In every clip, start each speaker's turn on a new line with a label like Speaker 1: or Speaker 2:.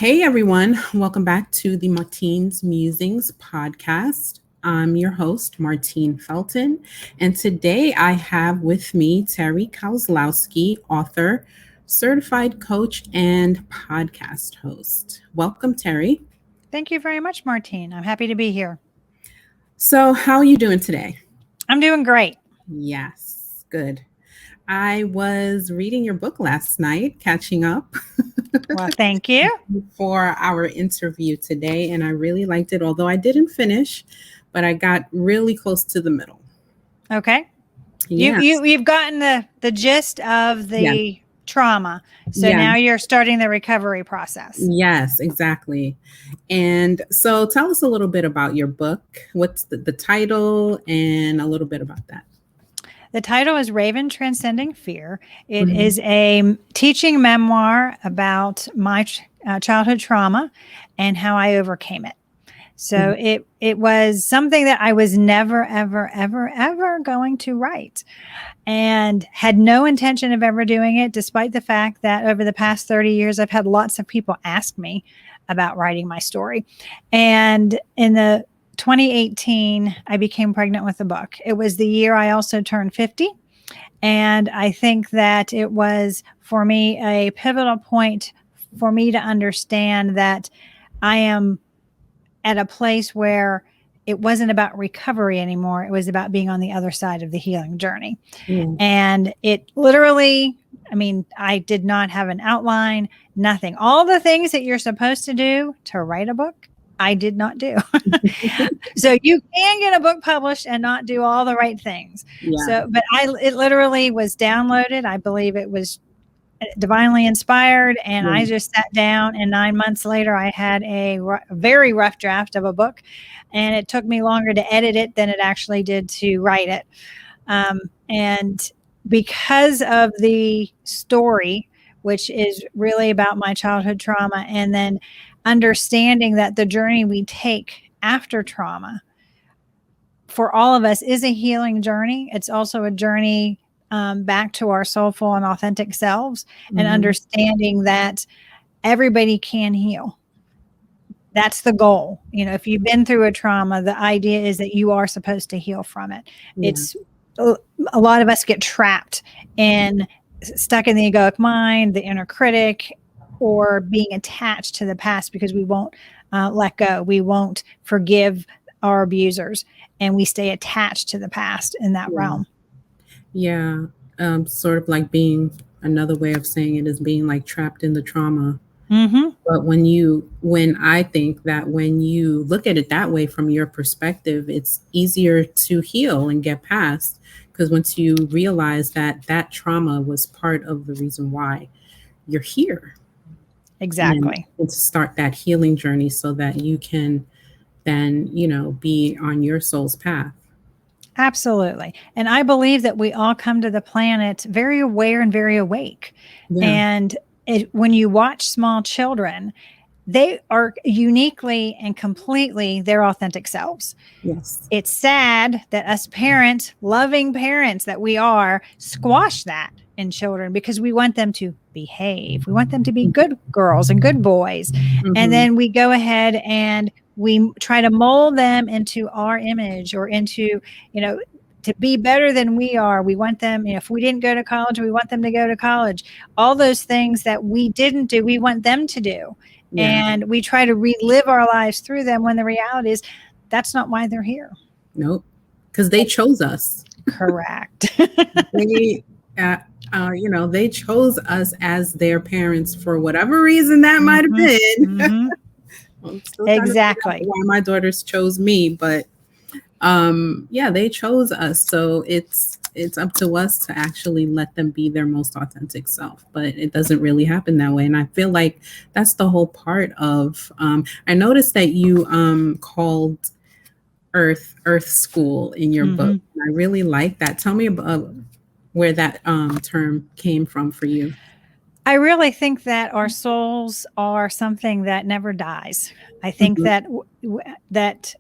Speaker 1: Hey everyone, welcome back to the Martine's Musings podcast. I'm your host, Martine Felton, and today I have with me Terri Kozlowski, author, certified coach, and podcast host. Welcome, Terri.
Speaker 2: Thank you very much, Martine. I'm happy to be here.
Speaker 1: So, how are you doing today?
Speaker 2: I'm doing great.
Speaker 1: Yes, good. I was reading your book last night, catching up.
Speaker 2: Well, thank you.
Speaker 1: For our interview today, and I really liked it, although I didn't finish, but I got really close to the middle.
Speaker 2: Okay.
Speaker 1: Yes.
Speaker 2: You've gotten the gist of the trauma. So now you're starting the recovery process.
Speaker 1: Yes, exactly. And so tell us a little bit about your book. What's the title and a little bit about that?
Speaker 2: The title is Raven Transcending Fear. It is a teaching memoir about my childhood trauma and how I overcame it. So it was something that I was never, ever, ever, ever going to write, and had no intention of ever doing it, despite the fact that over the past 30 years, I've had lots of people ask me about writing my story. And in the 2018, I became pregnant with the book. It was the year I also turned 50. And I think that it was, for me, a pivotal point for me to understand that I am at a place where it wasn't about recovery anymore. It was about being on the other side of the healing journey. And it literally, I did not have an outline, nothing. All the things that you're supposed to do to write a book, I did not do. So you can get a book published and not do all the right things. But it literally was downloaded. I believe it was divinely inspired. And I just sat down, and 9 months later, I had a very rough draft of a book, and it took me longer to edit it than it actually did to write it. And because of the story, which is really about my childhood trauma, and then understanding that the journey we take after trauma for all of us is a healing journey. It's also a journey back to our soulful and authentic selves, and understanding that everybody can heal. That's the goal. If you've been through a trauma, the idea is that you are supposed to heal from it. It's a lot of us get trapped and stuck in the egoic mind, the inner critic, or being attached to the past because we won't let go. We won't forgive our abusers, and we stay attached to the past in that realm.
Speaker 1: Yeah. Sort of like being, another way of saying it is being like trapped in the trauma. But when I think that when you look at it that way from your perspective, it's easier to heal and get past, because once you realize that that trauma was part of the reason why you're here.
Speaker 2: Exactly.
Speaker 1: And to start that healing journey so that you can then, be on your soul's path.
Speaker 2: Absolutely. And I believe that we all come to the planet very aware and very awake. And when you watch small children, they are uniquely and completely their authentic selves.
Speaker 1: Yes.
Speaker 2: It's sad that us parents, loving parents that we are, squash that in children because we want them to behave. We want them to be good girls and good boys. And then we go ahead and we try to mold them into our image, or into, to be better than we are. We want them, if we didn't go to college, we want them to go to college. All those things that we didn't do, we want them to do. And we try to relive our lives through them, when the reality is that's not why they're here.
Speaker 1: Nope. Because they chose us.
Speaker 2: Correct.
Speaker 1: They, they chose us as their parents for whatever reason that might have been.
Speaker 2: Exactly.
Speaker 1: Why my daughters chose me, but they chose us. So it's up to us to actually let them be their most authentic self, but it doesn't really happen that way. And I feel like that's the whole part of, I noticed that you called Earth School in your book. I really like that. Tell me about where that term came from for you.
Speaker 2: I really think that our souls are something that never dies. I think that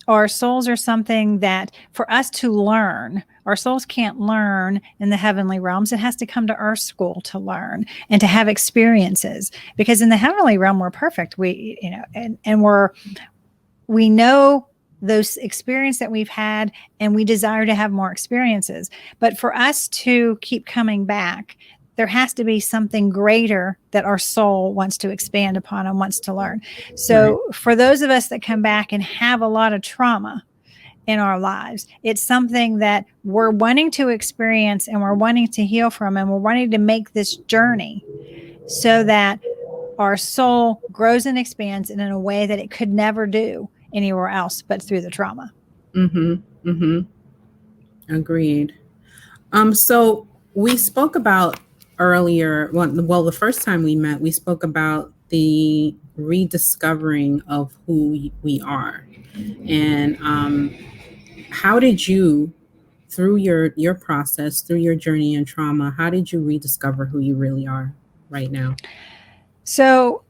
Speaker 2: our souls are something that for us to learn, our souls can't learn in the heavenly realms. It has to come to earth school to learn and to have experiences, because in the heavenly realm, we're perfect. We know those experiences that we've had, and we desire to have more experiences. But for us to keep coming back, there has to be something greater that our soul wants to expand upon and wants to learn. So for those of us that come back and have a lot of trauma in our lives, it's something that we're wanting to experience and we're wanting to heal from, and we're wanting to make this journey so that our soul grows and expands in a way that it could never do anywhere else but through the trauma.
Speaker 1: Agreed. So we spoke about earlier, well, the first time we met, we spoke about the rediscovering of who we are. And how did you, through your process, through your journey in trauma, how did you rediscover who you really are right now?
Speaker 2: So,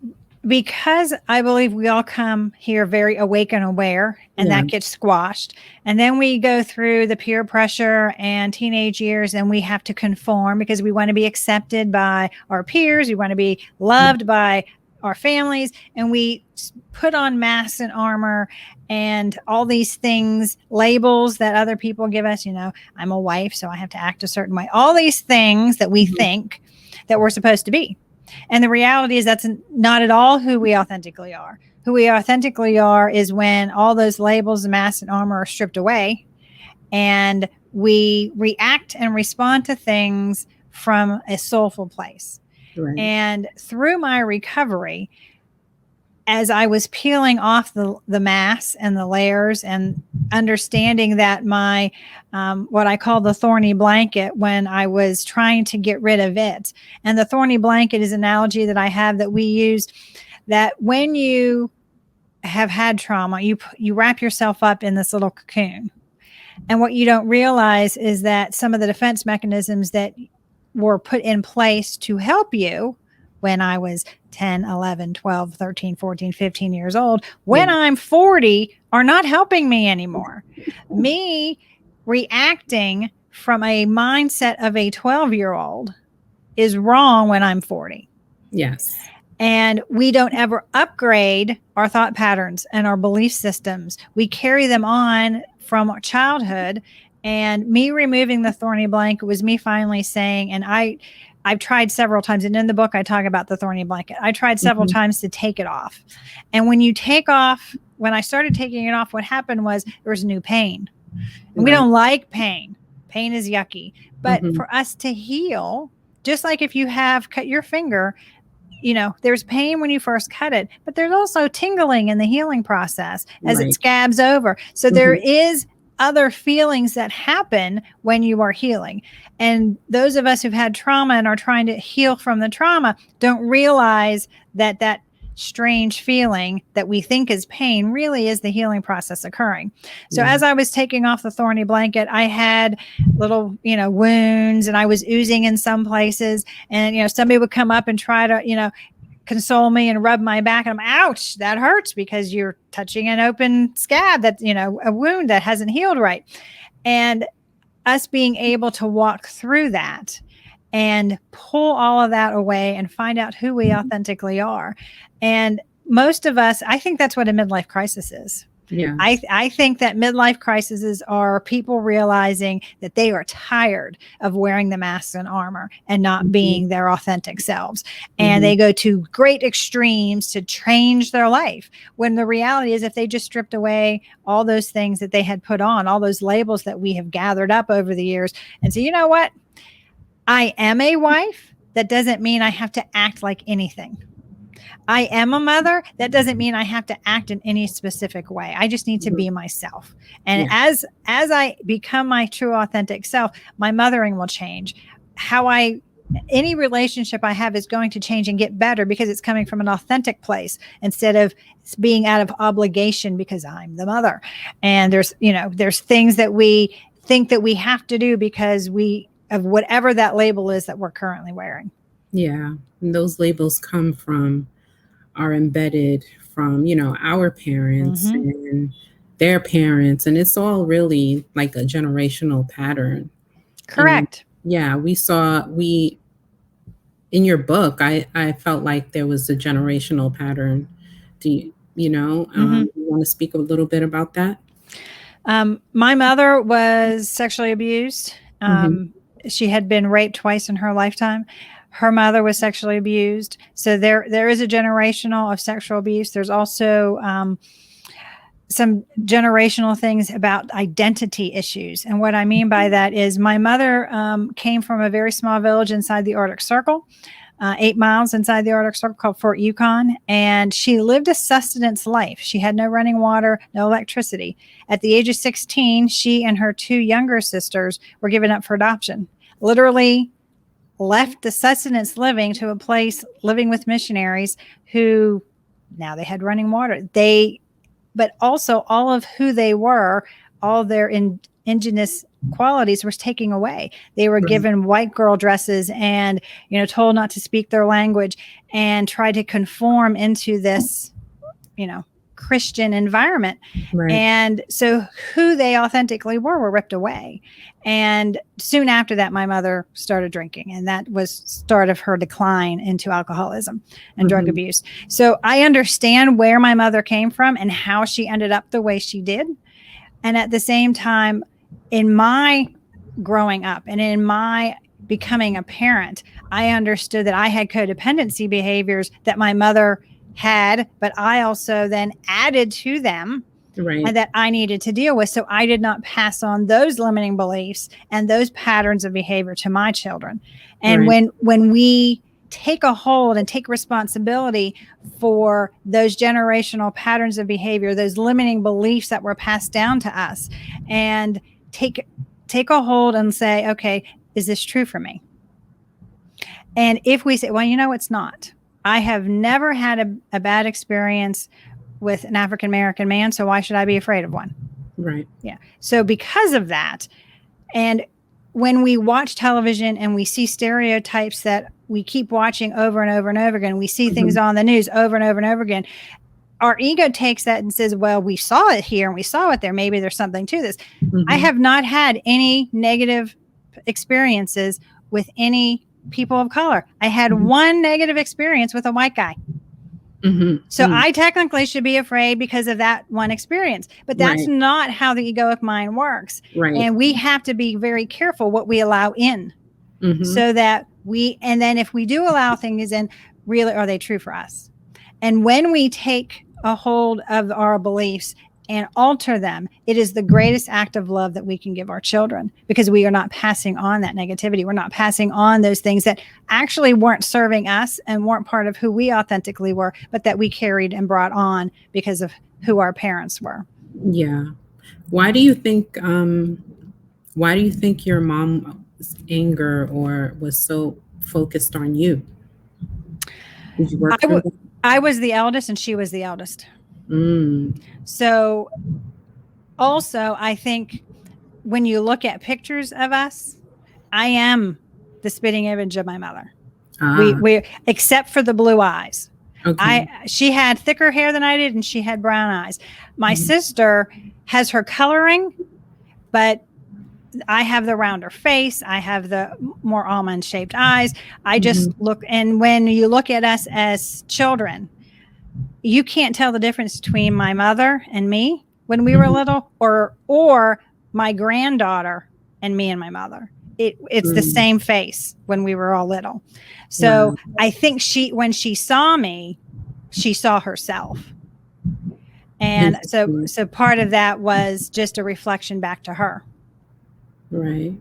Speaker 2: because I believe we all come here very awake and aware, and that gets squashed. And then we go through the peer pressure and teenage years, and we have to conform because we want to be accepted by our peers. We want to be loved by our families. And we put on masks and armor and all these things, labels that other people give us. I'm a wife, so I have to act a certain way. All these things that we think that we're supposed to be. And the reality is that's not at all who we authentically are. Who we authentically are is when all those labels, masks, and armor are stripped away, and we react and respond to things from a soulful place. Right. And through my recovery, as I was peeling off the masks and the layers and understanding that my, what I call the thorny blanket, when I was trying to get rid of it. And the thorny blanket is an analogy that I have that we use, that when you have had trauma, you wrap yourself up in this little cocoon. And what you don't realize is that some of the defense mechanisms that were put in place to help you when I was 10, 11, 12, 13, 14, 15 years old, when I'm 40, are not helping me anymore. Me reacting from a mindset of a 12-year-old is wrong when I'm 40.
Speaker 1: Yes.
Speaker 2: And we don't ever upgrade our thought patterns and our belief systems. We carry them on from our childhood. And me removing the thorny blanket was me finally saying, and I've tried several times, and in the book I talk about the thorny blanket. I tried several times to take it off. And when I started taking it off, what happened was there was new pain. And we don't like pain. Pain is yucky. But for us to heal, just like if you have cut your finger, there's pain when you first cut it, but there's also tingling in the healing process as it scabs over. So there is other feelings that happen when you are healing. And those of us who've had trauma and are trying to heal from the trauma don't realize that strange feeling that we think is pain really is the healing process occurring. So as I was taking off the thorny blanket, I had little, wounds, and I was oozing in some places, and, somebody would come up and try to, console me and rub my back, and I'm, ouch, that hurts, because you're touching an open scab, that, a wound that hasn't healed right. And us being able to walk through that and pull all of that away and find out who we authentically are. And most of us, I think that's what a midlife crisis is. Yeah. I think that midlife crises are people realizing that they are tired of wearing the masks and armor and not being their authentic selves. And they go to great extremes to change their life, when the reality is, if they just stripped away all those things that they had put on, all those labels that we have gathered up over the years, and say, you know what? I am a wife. That doesn't mean I have to act like anything. I am a mother. That doesn't mean I have to act in any specific way. I just need to be myself. And as I become my true authentic self, my mothering will change. Any relationship I have is going to change and get better, because it's coming from an authentic place instead of being out of obligation because I'm the mother. And there's things that we think that we have to do because of whatever that label is that we're currently wearing.
Speaker 1: Yeah. And those labels are embedded from, our parents and their parents, and it's all really like a generational pattern. And
Speaker 2: Correct.
Speaker 1: yeah, we in your book, I felt like there was a generational pattern. Do you, you want to speak a little bit about that?
Speaker 2: My mother was sexually abused.
Speaker 1: Mm-hmm.
Speaker 2: She had been raped twice in her lifetime. Her mother was sexually abused. So there is a generational of sexual abuse. There's also some generational things about identity issues. And what I mean by that is my mother came from a very small village inside the Arctic Circle. 8 miles inside the Arctic Circle called Fort Yukon. And she lived a sustenance life. She had no running water, no electricity. At the age of 16, she and her 2 younger sisters were given up for adoption. Literally left the sustenance living to a place living with missionaries who now they had running water. But also all of who they were, all their indigenous qualities was taken away. They were given white girl dresses and, told not to speak their language and try to conform into this, Christian environment.
Speaker 1: Right.
Speaker 2: And so who they authentically were ripped away. And soon after that, my mother started drinking, and that was start of her decline into alcoholism and drug abuse. So I understand where my mother came from and how she ended up the way she did. And at the same time, in my growing up and in my becoming a parent, I understood that I had codependency behaviors that my mother had, but I also then added to them and that I needed to deal with. So I did not pass on those limiting beliefs and those patterns of behavior to my children. And when we take a hold and take responsibility for those generational patterns of behavior, those limiting beliefs that were passed down to us, and take a hold and say, okay, is this true for me? And if we say, well, it's not. I have never had a bad experience with an African-American man, so why should I be afraid of one?
Speaker 1: Right.
Speaker 2: Yeah. So because of that, and when we watch television and we see stereotypes that we keep watching over and over and over again, we see things on the news over and over and over again, our ego takes that and says, well, we saw it here and we saw it there. Maybe there's something to this. I have not had any negative experiences with any people of color. I had one negative experience with a white guy. So I technically should be afraid because of that one experience, but that's not how the egoic mind works. And we have to be very careful what we allow in so that and then if we do allow things in, really, are they true for us? And when we take a hold of our beliefs and alter them, it is the greatest act of love that we can give our children, because we are not passing on that negativity. We're not passing on those things that actually weren't serving us and weren't part of who we authentically were, but that we carried and brought on because of who our parents were.
Speaker 1: Yeah. Why do you think your mom's anger or was so focused on you? Did you work through that?
Speaker 2: I was the eldest and she was the eldest. So also, I think when you look at pictures of us, I am the spitting image of my mother. We except for the blue eyes. She had thicker hair than I did, and she had brown eyes. My sister has her coloring, but I have the rounder face. I have the more almond shaped eyes. I just look, and when you look at us as children, you can't tell the difference between my mother and me when we were little, or my granddaughter and me and my mother. It's the same face when we were all little. So I think when she saw me, she saw herself. And so part of that was just a reflection back to her. Right.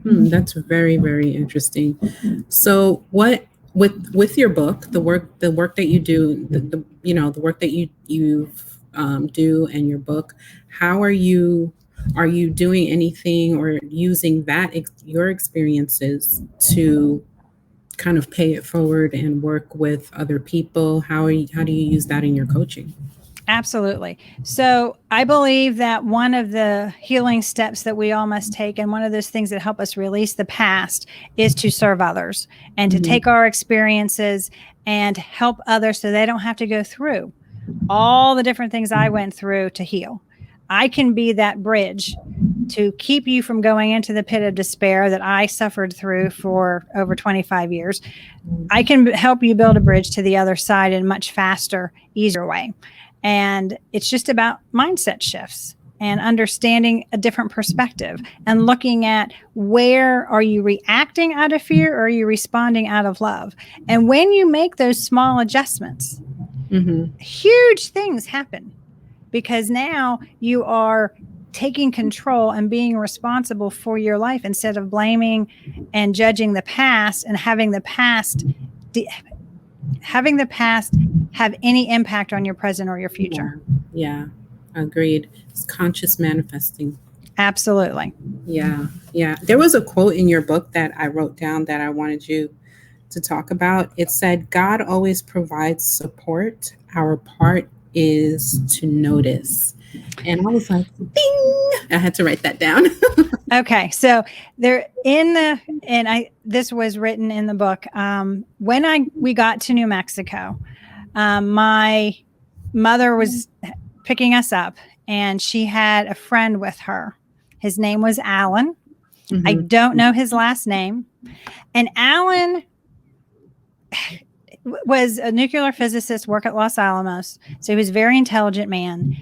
Speaker 1: That's very, very interesting. So what, with your book, the work that you do, the work that you do and your book, how are you doing anything or using your experiences to kind of pay it forward and work with other people? How do you use that in your coaching?
Speaker 2: Absolutely. So I believe that one of the healing steps that we all must take, and one of those things that help us release the past, is to serve others and to take our experiences and help others so they don't have to go through all the different things I went through to heal. I can be that bridge to keep you from going into the pit of despair that I suffered through for over 25 years. I can help you build a bridge to the other side in a much faster, easier way. And it's just about mindset shifts and understanding a different perspective and looking at where are you reacting out of fear or are you responding out of love? And when you make those small adjustments, huge things happen, because now you are taking control and being responsible for your life instead of blaming and judging the past and having the past have any impact on your present or your future.
Speaker 1: Yeah. Agreed. It's conscious manifesting.
Speaker 2: Absolutely.
Speaker 1: Yeah. There was a quote in your book that I wrote down that I wanted you to talk about. It said, God always provides support. Our part is to notice. And I was like, ding! I had to write that down.
Speaker 2: Okay. So this was written in the book. When we got to New Mexico, my mother was picking us up and she had a friend with her. His name was Alan. I don't know his last name. And Alan was a nuclear physicist, worked at Los Alamos. So he was a very intelligent man.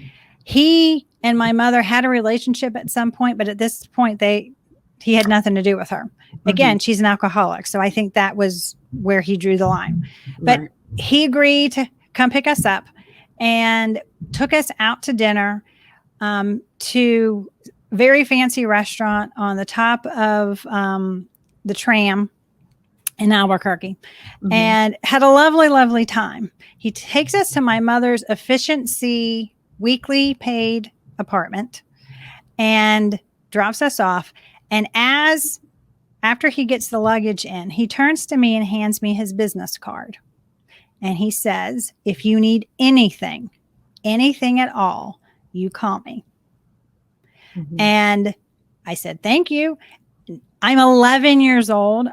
Speaker 2: He and my mother had a relationship at some point, but at this point, he had nothing to do with her. Again, she's an alcoholic. So I think that was where he drew the line. But he agreed to come pick us up and took us out to dinner to a very fancy restaurant on the top of the tram in Albuquerque, and had a lovely, lovely time. He takes us to my mother's efficiency weekly paid apartment and drops us off. And after he gets the luggage in, he turns to me and hands me his business card. And he says, if you need anything at all, you call me. And I said, thank you. I'm 11 years old.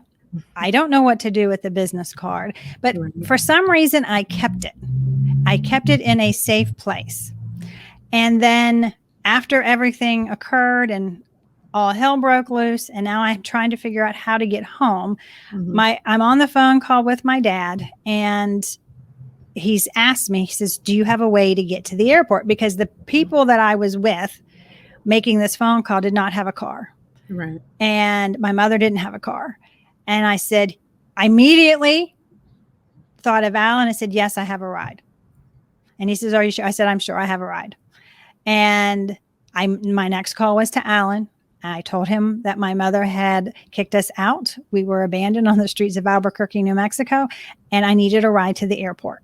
Speaker 2: I don't know what to do with the business card, but for some reason I kept it. I kept it in a safe place. And then after everything occurred and all hell broke loose, and now I'm trying to figure out how to get home, I'm on the phone call with my dad, and he's asked me, he says, do you have a way to get to the airport? Because the people that I was with making this phone call did not have a car.
Speaker 1: Right.
Speaker 2: And my mother didn't have a car. And I said, I immediately thought of Alan. I said, yes, I have a ride. And he says, are you sure? I said, I'm sure I have a ride. And my next call was to Alan. I told him that my mother had kicked us out. We were abandoned on the streets of Albuquerque, New Mexico, and I needed a ride to the airport.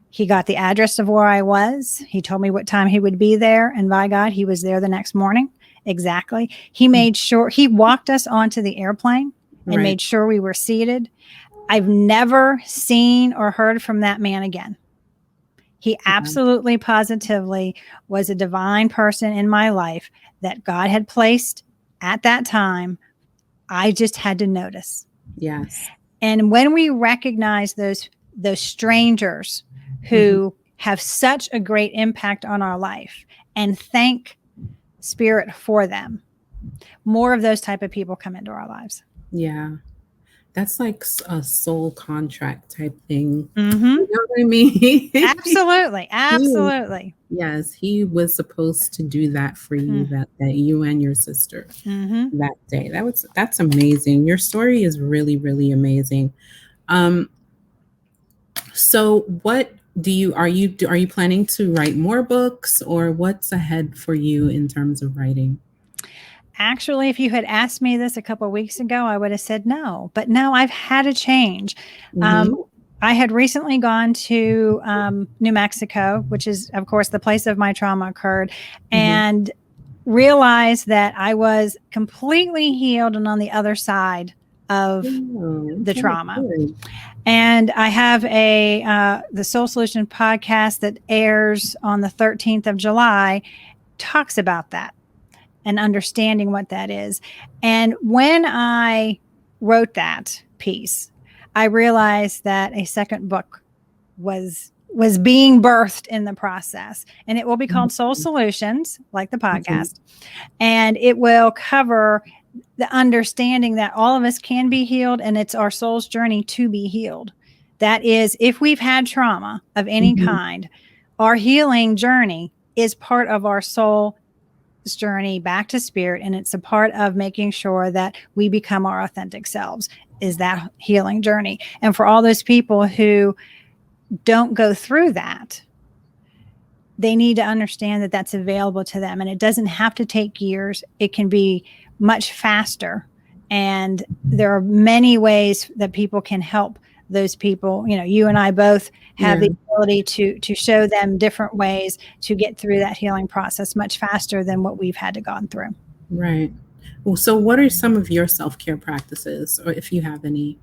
Speaker 2: He got the address of where I was. He told me what time he would be there. And by God, he was there the next morning. Exactly. He made sure he walked us onto the airplane and made sure we were seated. I've never seen or heard from that man again. He absolutely, positively was a divine person in my life that God had placed at that time. I just had to notice.
Speaker 1: Yes.
Speaker 2: And when we recognize those strangers who have such a great impact on our life and thank Spirit for them, more of those type of people come into our lives.
Speaker 1: Yeah. That's like a soul contract type thing. You know what I mean?
Speaker 2: Absolutely. Absolutely.
Speaker 1: Yes. He was supposed to do that for you, that you and your sister that day. That's amazing. Your story is really, really amazing. So what are you planning to write more books, or what's ahead for you in terms of writing?
Speaker 2: Actually, if you had asked me this a couple of weeks ago, I would have said no. But now I've had a change. I had recently gone to New Mexico, which is, of course, the place of my trauma occurred, and realized that I was completely healed and on the other side of the trauma.
Speaker 1: Good.
Speaker 2: And I have the Soul Solution podcast that airs on the 13th of July, talks about that and understanding what that is. And when I wrote that piece, I realized that a second book was was being birthed in the process. And it will be called Soul Solutions, like the podcast. And it will cover the understanding that all of us can be healed, and it's our soul's journey to be healed. That is, if we've had trauma of any kind, our healing journey is part of our soul's journey back to spirit. And it's a part of making sure that we become our authentic selves, is that healing journey. And for all those people who don't go through that, they need to understand that that's available to them. And it doesn't have to take years. It can be much faster. And there are many ways that people can help those people. You know, you and I both have the ability to show them different ways to get through that healing process much faster than what we've had to gone through.
Speaker 1: Right. Well, so what are some of your self-care practices, or if you have any?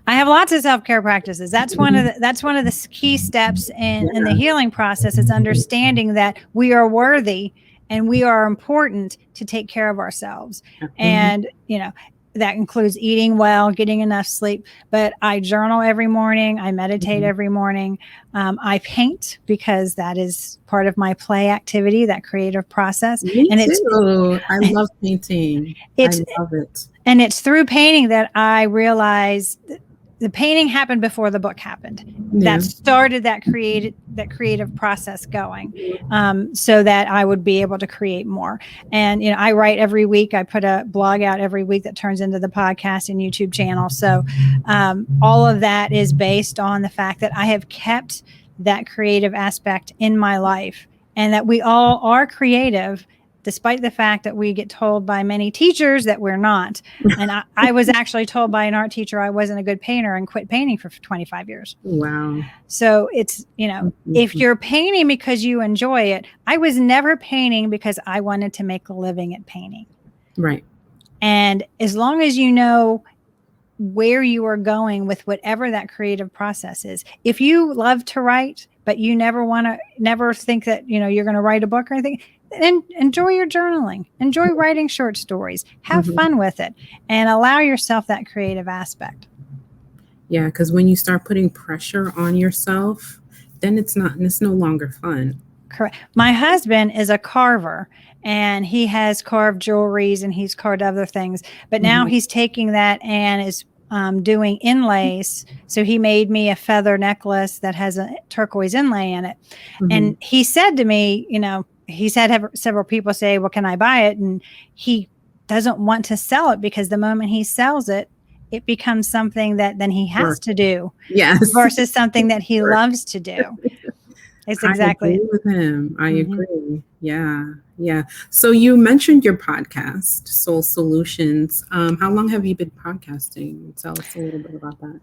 Speaker 2: I have lots of self-care practices. That's one of the key steps in the healing process, is understanding that we are worthy and we are important to take care of ourselves. And, you know, that includes eating well, getting enough sleep. But I journal every morning. I meditate every morning. I paint, because that is part of my play activity, that creative process.
Speaker 1: Me too. I love painting. I love it.
Speaker 2: And it's through painting that I realized the painting happened before the book happened. That started that creative process going, so that I would be able to create more. And, you know, I write every week. I put a blog out every week that turns into the podcast and YouTube channel. So all of that is based on the fact that I have kept that creative aspect in my life, and that we all are creative, despite the fact that we get told by many teachers that we're not. And I was actually told by an art teacher I wasn't a good painter, and quit painting for 25 years.
Speaker 1: Wow.
Speaker 2: So it's, you know, if you're painting because you enjoy it, I was never painting because I wanted to make a living at painting.
Speaker 1: Right. And
Speaker 2: as long as you know where you are going with whatever that creative process is, if you love to write, but you never think that, you know, you're going to write a book or anything, and enjoy your journaling, enjoy writing short stories, have fun with it, and allow yourself that creative aspect.
Speaker 1: Yeah, because when you start putting pressure on yourself, then it's no longer fun.
Speaker 2: Correct. My husband is a carver, and he has carved jewelries and he's carved other things, but now he's taking that and is doing inlays. So he made me a feather necklace that has a turquoise inlay in it. And he said to me, you know, he's had several people say, well, can I buy it? And he doesn't want to sell it, because the moment he sells it, it becomes something that then he has to do, versus something that he loves to do. It's exactly.
Speaker 1: I agree with him. I agree. Yeah. Yeah. So you mentioned your podcast, Soul Solutions. How long have you been podcasting? Tell us a little bit about that.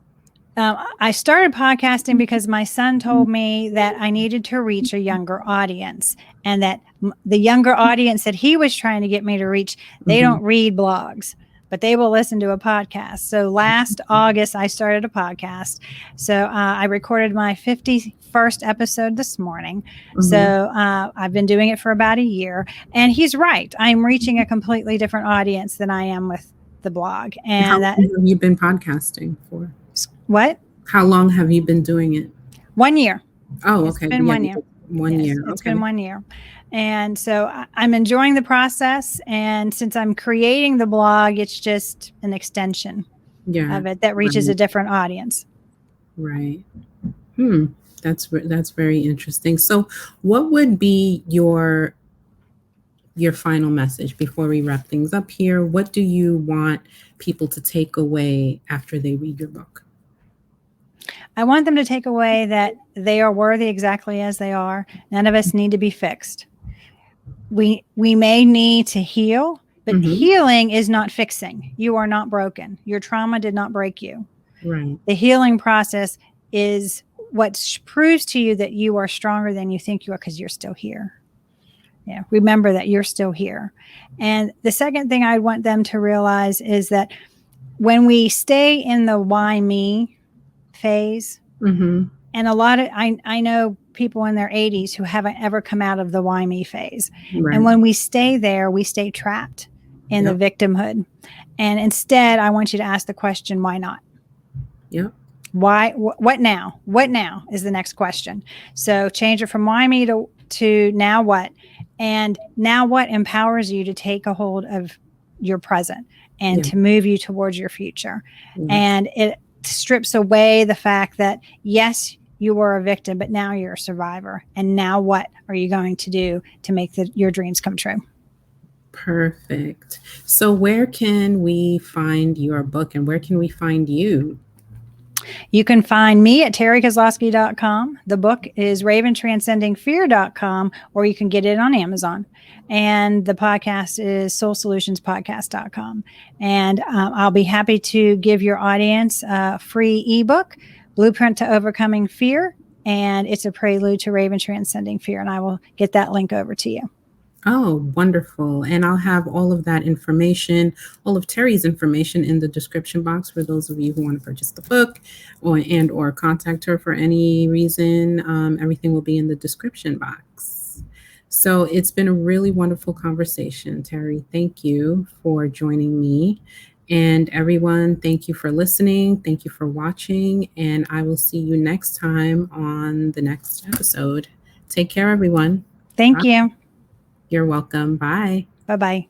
Speaker 2: I started podcasting because my son told me that I needed to reach a younger audience, and that the younger audience that he was trying to get me to reach, they don't read blogs, but they will listen to a podcast. So last August, I started a podcast. So I recorded my 51st episode this morning. So I've been doing it for about a year. And he's right. I'm reaching a completely different audience than I am with the blog. And
Speaker 1: how long have you been podcasting for?
Speaker 2: What?
Speaker 1: How long have you been doing it?
Speaker 2: 1 year.
Speaker 1: Oh, okay.
Speaker 2: It's been 1 year.
Speaker 1: 1 year.
Speaker 2: It's been 1 year. And so I'm enjoying the process. And since I'm creating the blog, it's just an extension of it that reaches a different audience.
Speaker 1: Right. That's very interesting. So what would be your final message before we wrap things up here? What do you want people to take away after they read your book?
Speaker 2: I want them to take away that they are worthy exactly as they are. None of us need to be fixed. We may need to heal, but healing is not fixing. You are not broken. Your trauma did not break you.
Speaker 1: Right.
Speaker 2: The healing process is what proves to you that you are stronger than you think you are, because you're still here. Yeah. Remember that you're still here. And the second thing I want them to realize is that when we stay in the why me phase, and a lot of, I know people in their 80s who haven't ever come out of the why me phase. Right. And when we stay there, we stay trapped in the victimhood. And instead, I want you to ask the question, why not?
Speaker 1: Yep.
Speaker 2: Why? What now? What now is the next question. So change it from why me to now what? And now what empowers you to take a hold of your present and to move you towards your future. And it strips away the fact that, yes, you were a victim, but now you're a survivor. And now what are you going to do to make your dreams come true?
Speaker 1: Perfect. So where can we find your book and where can we find you?
Speaker 2: You can find me at terrikozlowski.com. The book is raventranscendingfear.com, or you can get it on Amazon. And the podcast is soulsolutionspodcast.com. And I'll be happy to give your audience a free ebook, Blueprint to Overcoming Fear. And it's a prelude to Raven Transcending Fear. And I will get that link over to you.
Speaker 1: Oh, wonderful. And I'll have all of that information, all of Terri's information in the description box for those of you who want to purchase the book or contact her for any reason. Everything will be in the description box. So it's been a really wonderful conversation, Terri. Thank you for joining me. And everyone, thank you for listening. Thank you for watching. And I will see you next time on the next episode. Take care, everyone.
Speaker 2: Thank you.
Speaker 1: You're welcome. Bye.
Speaker 2: Bye-bye.